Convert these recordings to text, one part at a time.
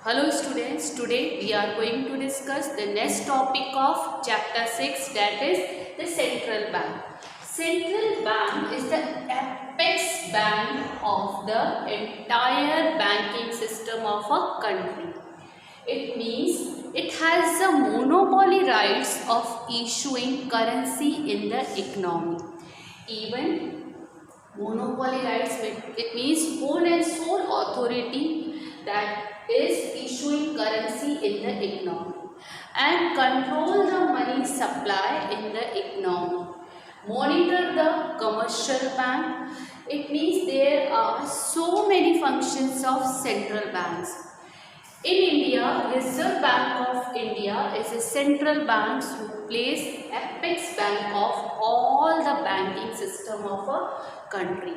Hello students, today we are going to discuss the next topic of chapter 6, that is the central bank. Central bank is the apex bank of the entire banking system of a country. It means it has the monopoly rights of issuing currency in the economy. Even monopoly rights, it means whole and sole authority that is issuing currency in the economy and control the money supply in the economy. Monitor the commercial bank. It means there are so many functions of central banks. In India, Reserve Bank of India is a central bank who plays apex bank of all the banking system of a country.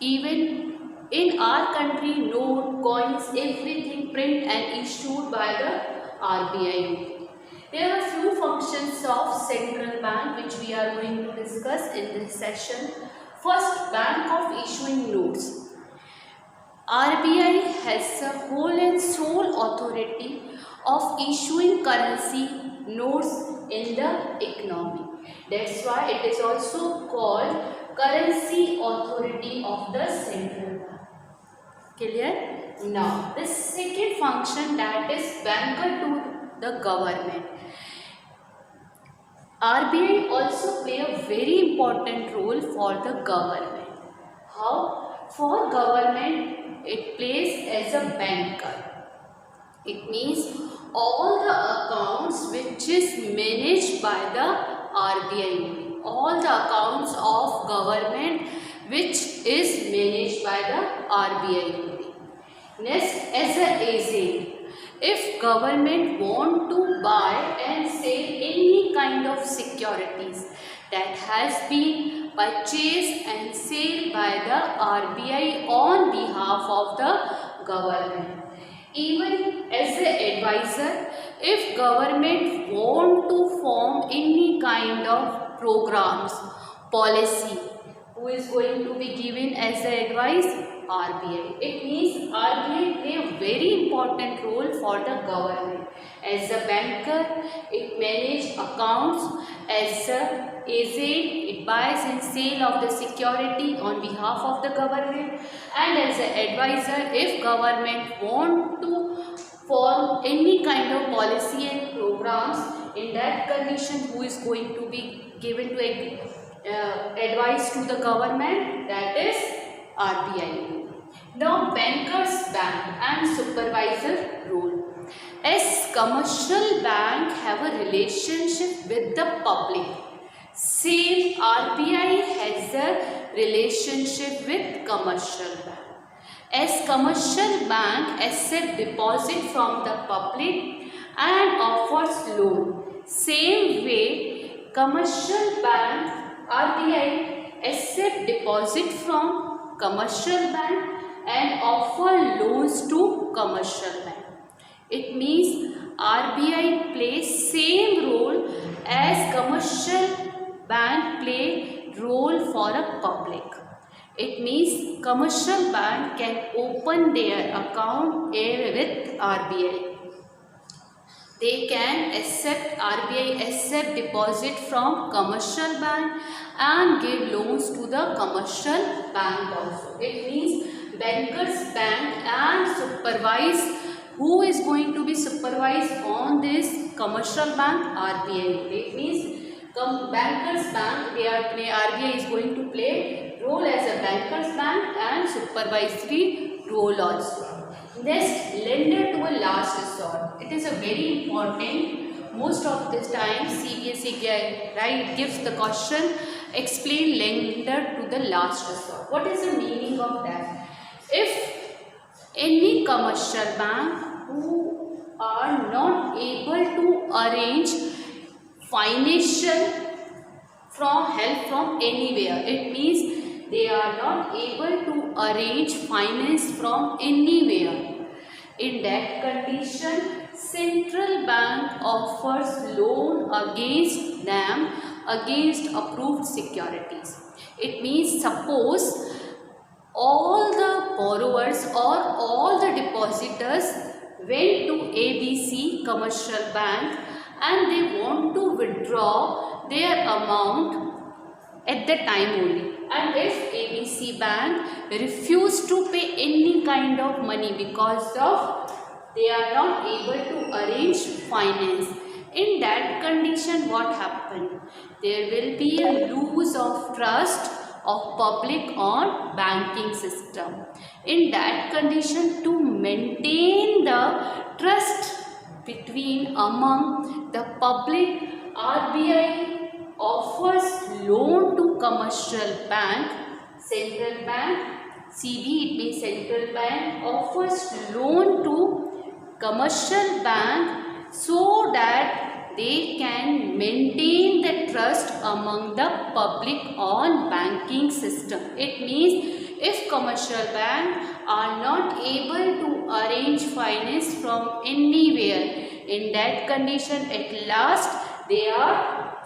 Even in our country, note, coins, everything print and issued by the RBI. There are few functions of central bank which we are going to discuss in this session. First, bank of issuing notes. RBI has the whole and sole authority of issuing currency notes in the economy. That's why it is also called currency authority of the central bank. Clear? Now, the second function, that is banker to the government. RBI also play a very important role for the government. How? For government, it plays as a banker. It means all the accounts which is managed by the RBI, all the accounts of government which is managed by the RBI. Next, as an agent, if government want to buy and sell any kind of securities that has been purchased and sold by the RBI on behalf of the government. Even as an advisor, if government want to form any kind of programs, policy, who is going to be given as an advice? RBI. It means RBI play a very important role for the government. As a banker, it manages accounts. As a agent, it buys and sells of the security on behalf of the government. And as an advisor, if government want to form any kind of policy and programs, in that condition, who is going to be given to advice to the government? That is RBI. Now, bankers bank and supervisor role. As commercial bank have a relationship with the public, same RBI has a relationship with commercial bank. As commercial bank accept deposit from the public and offers loan, same way commercial bank RBI accept deposit from commercial bank and offer loans to commercial bank. It means RBI plays same role as commercial bank play role for a public. It means commercial bank can open their account with RBI. They can accept, RBI accept deposit from commercial bank and give loans to the commercial bank also. It means bankers bank and supervise. Who is going to be supervised on this commercial bank? RBI. It means bankers bank, RBI is going to play role as a bankers bank and supervisory role also. Next, lender to a last resort. It is a very important. Most of this time CBSE gives the question, explain lender to the last resort. What is the meaning of that? If any commercial bank who are not able to arrange financial help from anywhere, it means they are not able to arrange finance from anywhere. In that condition, central bank offers loan against them against approved securities. It means suppose all the borrowers or all the depositors went to ABC commercial bank and they want to withdraw their amount at the time only. And if ABC bank refused to pay any kind of money because of they are not able to arrange finance, in that condition what happened? There will be a loss of trust of public on banking system. In that condition, to maintain the trust between among the public, RBI offers loan to commercial bank, central bank, CB it means central bank offers loan to commercial bank so that they can maintain the trust among the public on banking system. It means if commercial bank are not able to arrange finance from anywhere, in that condition at last they are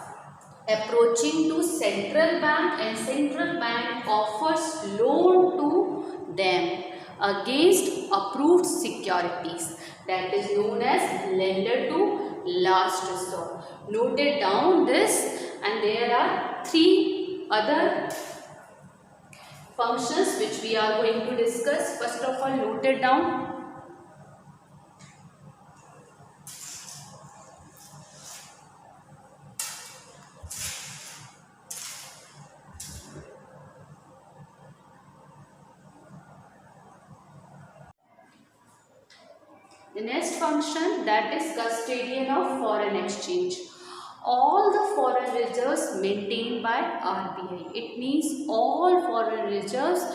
approaching to central bank and central bank offers loan to them against approved securities, that is known as lender to last resort. Note it down this, and there are three other functions which we are going to discuss. First of all, note it down. The next function, that is custodian of foreign exchange. All the foreign reserves maintained by RBI. It means all foreign reserves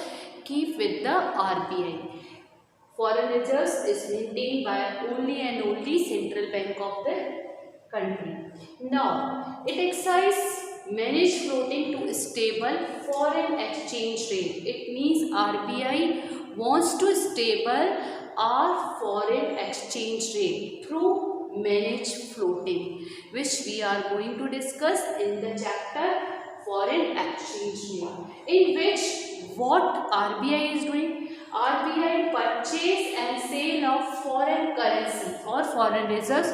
keep with the RBI. Foreign reserves is maintained by only and only central bank of the country. Now, it exercises manage floating to stable foreign exchange rate. It means RBI wants to stable our foreign exchange rate through manage floating, which we are going to discuss in the chapter foreign exchange rate, in which what RBI is doing. RBI purchase and sale of foreign currency or foreign reserves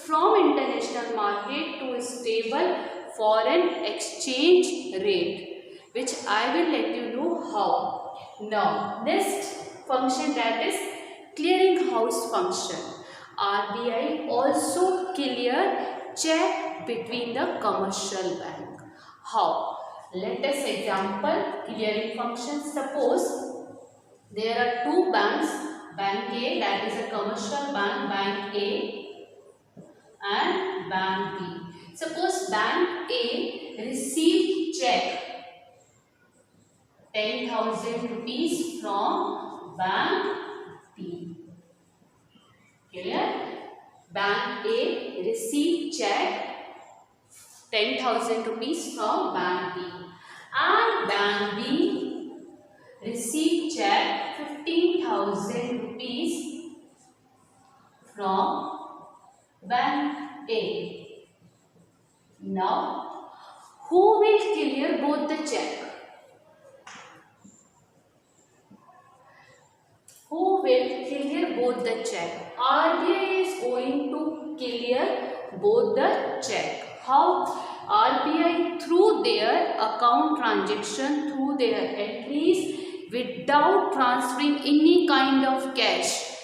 from international market to stable foreign exchange rate, which I will let you know how. Now, next function, that is clearing house function. RBI also clear check between the commercial bank. How? Let us example clearing function. Suppose there are two banks, Bank A, that is a commercial bank, Bank A, and Bank B. Suppose Bank A received check 10,000 rupees from Bank B. Clear? Bank A received check 10,000 rupees from Bank B, and Bank B received check 15,000 rupees from Bank A. Now, who will clear both the check? Who will clear both the check? RBI is going to clear both the check. How? RBI through their account transaction, through their entries, without transferring any kind of cash,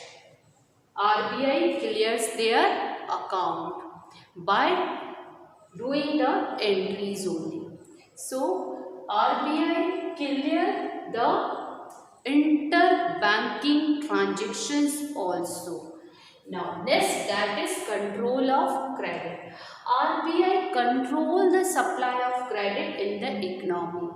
RBI clears their account by doing the entries only. So, RBI clear the interbanking transactions also. Now, next, that is control of credit. RBI control the supply of credit in the economy.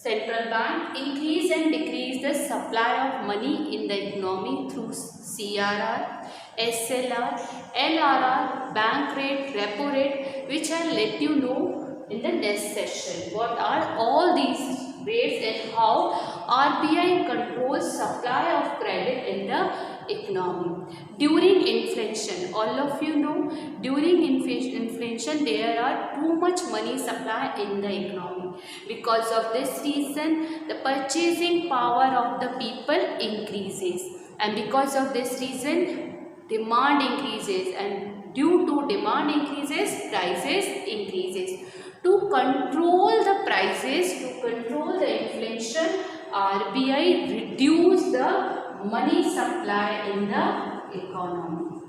Central bank increase and decrease the supply of money in the economy through CRR, SLR, LRR, bank rate, repo rate, which I'll let you know in the next session. What are all these rates and how RBI controls supply of credit in the economy. During inflation, all of you know, during inflation there are too much money supply in the economy. Because of this reason, the purchasing power of the people increases, and because of this reason, demand increases, and due to demand increases, prices increases. To control the prices, to control the inflation, RBI reduce the money supply in the economy.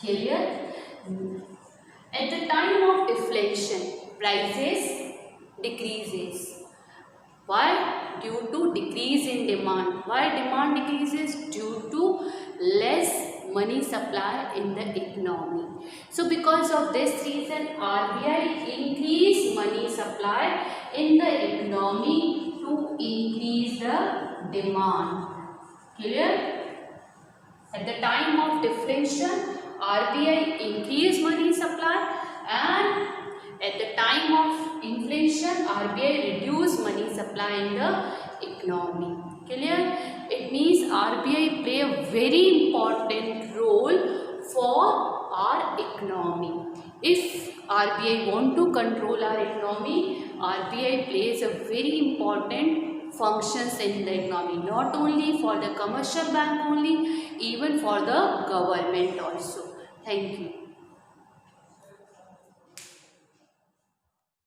Clear? At the time of deflation, prices decreases. Why? Due to decrease in demand. Why demand decreases? Due to less money supply in the economy. So because of this reason, RBI increase money supply in the economy to increase the demand. Clear? At the time of deflation, RBI increase money supply, and at the time of inflation, RBI reduce money supply in the economy. Clear? It means RBI play a very important role for our economy. If RBI want to control our economy, RBI plays a very important functions in the economy, not only for the commercial bank only, even for the government also. Thank you.